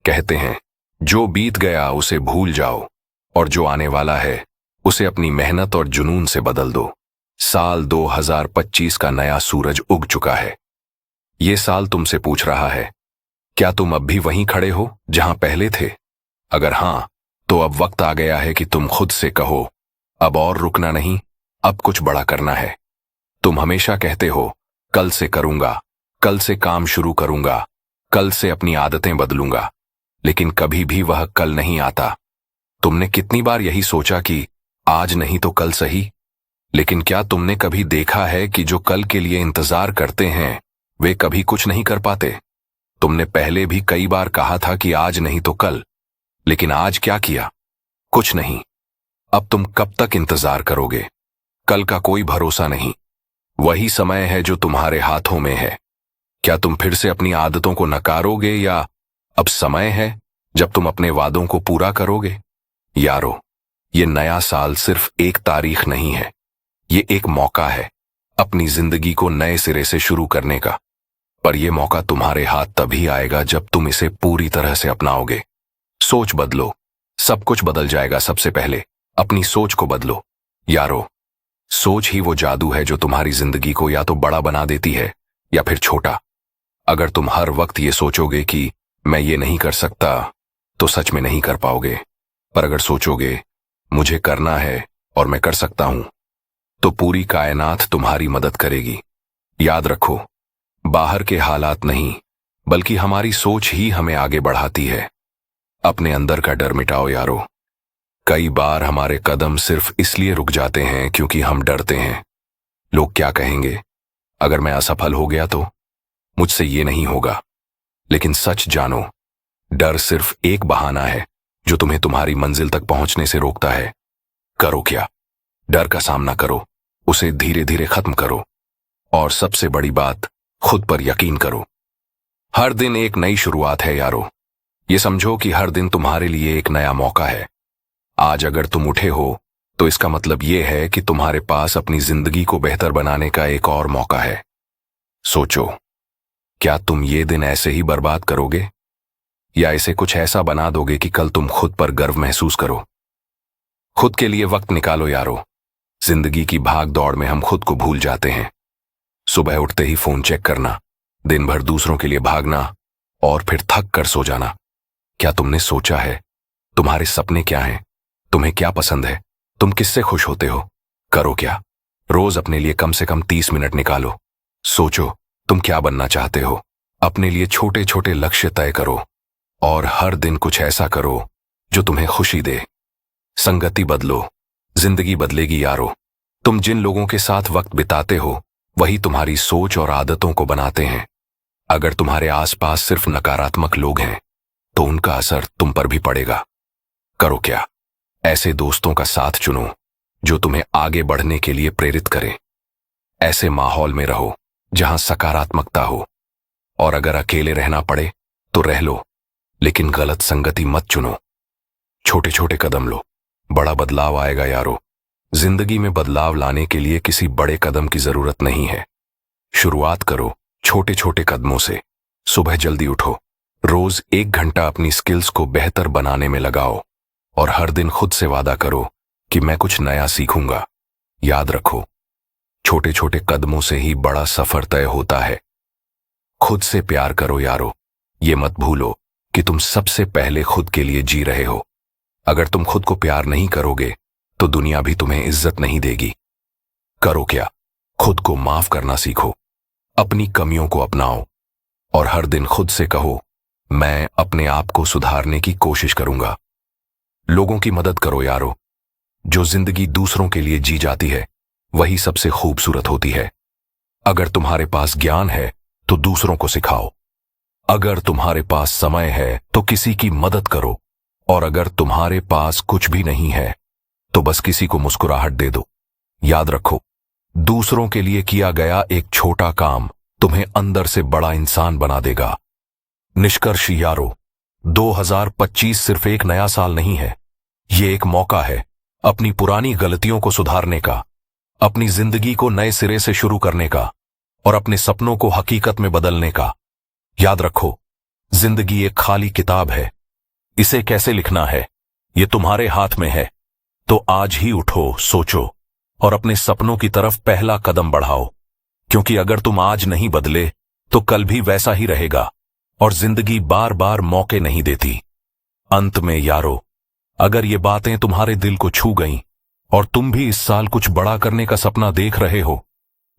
कहते हैं, जो बीत गया उसे भूल जाओ और जो आने वाला है उसे अपनी मेहनत और जुनून से बदल दो। साल 2025 का नया सूरज उग चुका है। ये साल तुमसे पूछ रहा है, क्या तुम अब भी वहीं खड़े हो जहां पहले थे? अगर हां, तो अब वक्त आ गया है कि तुम खुद से कहो, अब और रुकना नहीं, अब कुछ बड़ा करना है। तुम हमेशा कहते हो, कल से करूंगा, कल से काम शुरू करूंगा, कल से अपनी आदतें बदलूंगा, लेकिन कभी भी वह कल नहीं आता। तुमने कितनी बार यही सोचा कि आज नहीं तो कल सही, लेकिन क्या तुमने कभी देखा है कि जो कल के लिए इंतजार करते हैं वे कभी कुछ नहीं कर पाते? तुमने पहले भी कई बार कहा था कि आज नहीं तो कल, लेकिन आज क्या किया? कुछ नहीं। अब तुम कब तक इंतजार करोगे? कल का कोई भरोसा नहीं। वही समय है जो तुम्हारे हाथों में है। क्या तुम फिर से अपनी आदतों को नकारोगे या अब समय है जब तुम अपने वादों को पूरा करोगे? यारो, ये नया साल सिर्फ एक तारीख नहीं है, ये एक मौका है अपनी जिंदगी को नए सिरे से शुरू करने का। पर यह मौका तुम्हारे हाथ तभी आएगा जब तुम इसे पूरी तरह से अपनाओगे। सोच बदलो, सब कुछ बदल जाएगा। सबसे पहले अपनी सोच को बदलो। यारो, सोच ही वो जादू है जो तुम्हारी जिंदगी को या तो बड़ा बना देती है या फिर छोटा। अगर तुम हर वक्त ये सोचोगे कि मैं ये नहीं कर सकता, तो सच में नहीं कर पाओगे। पर अगर सोचोगे मुझे करना है और मैं कर सकता हूं, तो पूरी कायनात तुम्हारी मदद करेगी। याद रखो, बाहर के हालात नहीं, बल्कि हमारी सोच ही हमें आगे बढ़ाती है। अपने अंदर का डर मिटाओ यारो। कई बार हमारे कदम सिर्फ इसलिए रुक जाते हैं क्योंकि हम डरते हैं। लोग क्या कहेंगे? अगर मैं असफल हो गया तो? मुझसे ये नहीं होगा। लेकिन सच जानो, डर सिर्फ एक बहाना है जो तुम्हें तुम्हारी मंजिल तक पहुंचने से रोकता है। करो क्या? डर का सामना करो, उसे धीरे धीरे खत्म करो, और सबसे बड़ी बात, खुद पर यकीन करो। हर दिन एक नई शुरुआत है यारो। ये समझो कि हर दिन तुम्हारे लिए एक नया मौका है। आज अगर तुम उठे हो तो इसका मतलब यह है कि तुम्हारे पास अपनी जिंदगी को बेहतर बनाने का एक और मौका है। सोचो, क्या तुम ये दिन ऐसे ही बर्बाद करोगे या इसे कुछ ऐसा बना दोगे कि कल तुम खुद पर गर्व महसूस करो? खुद के लिए वक्त निकालो यारो। जिंदगी की भाग दौड़ में हम खुद को भूल जाते हैं। सुबह उठते ही फोन चेक करना, दिन भर दूसरों के लिए भागना और फिर थक कर सो जाना। क्या तुमने सोचा है तुम्हारे सपने क्या हैं? तुम्हें क्या पसंद है? तुम किससे खुश होते हो? करो क्या? रोज अपने लिए कम से कम 30 मिनट निकालो। सोचो तुम क्या बनना चाहते हो। अपने लिए छोटे छोटे लक्ष्य तय करो और हर दिन कुछ ऐसा करो जो तुम्हें खुशी दे। संगति बदलो, जिंदगी बदलेगी यारो। तुम जिन लोगों के साथ वक्त बिताते हो वही तुम्हारी सोच और आदतों को बनाते हैं। अगर तुम्हारे आसपास सिर्फ नकारात्मक लोग हैं तो उनका असर तुम पर भी पड़ेगा। करो क्या? ऐसे दोस्तों का साथ चुनो जो तुम्हें आगे बढ़ने के लिए प्रेरित करें। ऐसे माहौल में रहो जहां सकारात्मकता हो, और अगर अकेले रहना पड़े तो रह लो, लेकिन गलत संगति मत चुनो। छोटे छोटे कदम लो, बड़ा बदलाव आएगा यारो। जिंदगी में बदलाव लाने के लिए किसी बड़े कदम की जरूरत नहीं है। शुरुआत करो छोटे छोटे कदमों से। सुबह जल्दी उठो, रोज 1 घंटा अपनी स्किल्स को बेहतर बनाने में लगाओ, और हर दिन खुद से वादा करो कि मैं कुछ नया सीखूंगा। याद रखो, छोटे छोटे कदमों से ही बड़ा सफर तय होता है। खुद से प्यार करो यारो। ये मत भूलो कि तुम सबसे पहले खुद के लिए जी रहे हो। अगर तुम खुद को प्यार नहीं करोगे तो दुनिया भी तुम्हें इज्जत नहीं देगी। करो क्या? खुद को माफ करना सीखो, अपनी कमियों को अपनाओ, और हर दिन खुद से कहो, मैं अपने आप को सुधारने की कोशिश करूंगा। लोगों की मदद करो यारो। जो जिंदगी दूसरों के लिए जी जाती है वही सबसे खूबसूरत होती है। अगर तुम्हारे पास ज्ञान है तो दूसरों को सिखाओ। अगर तुम्हारे पास समय है तो किसी की मदद करो, और अगर तुम्हारे पास कुछ भी नहीं है तो बस किसी को मुस्कुराहट दे दो। याद रखो, दूसरों के लिए किया गया एक छोटा काम तुम्हें अंदर से बड़ा इंसान बना देगा। निष्कर्ष यारो, 2025 सिर्फ एक नया साल नहीं है, ये एक मौका है अपनी पुरानी गलतियों को सुधारने का, अपनी जिंदगी को नए सिरे से शुरू करने का, और अपने सपनों को हकीकत में बदलने का। याद रखो, जिंदगी एक खाली किताब है इसे कैसे लिखना है ये तुम्हारे हाथ में है। तो आज ही उठो, सोचो और अपने सपनों की तरफ पहला कदम बढ़ाओ, क्योंकि अगर तुम आज नहीं बदले तो कल भी वैसा ही रहेगा और जिंदगी बार बार मौके नहीं देती। अंत में यारो, अगर ये बातें तुम्हारे दिल को छू गईं और तुम भी इस साल कुछ बड़ा करने का सपना देख रहे हो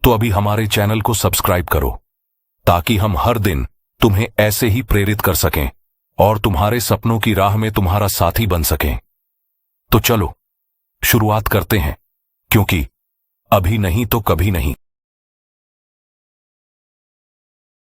तो अभी हमारे चैनल को सब्सक्राइब करो, ताकि हम हर दिन तुम्हें ऐसे ही प्रेरित कर सकें और तुम्हारे सपनों की राह में तुम्हारा साथी बन सकें। तो चलो शुरुआत करते हैं, क्योंकि अभी नहीं तो कभी नहीं।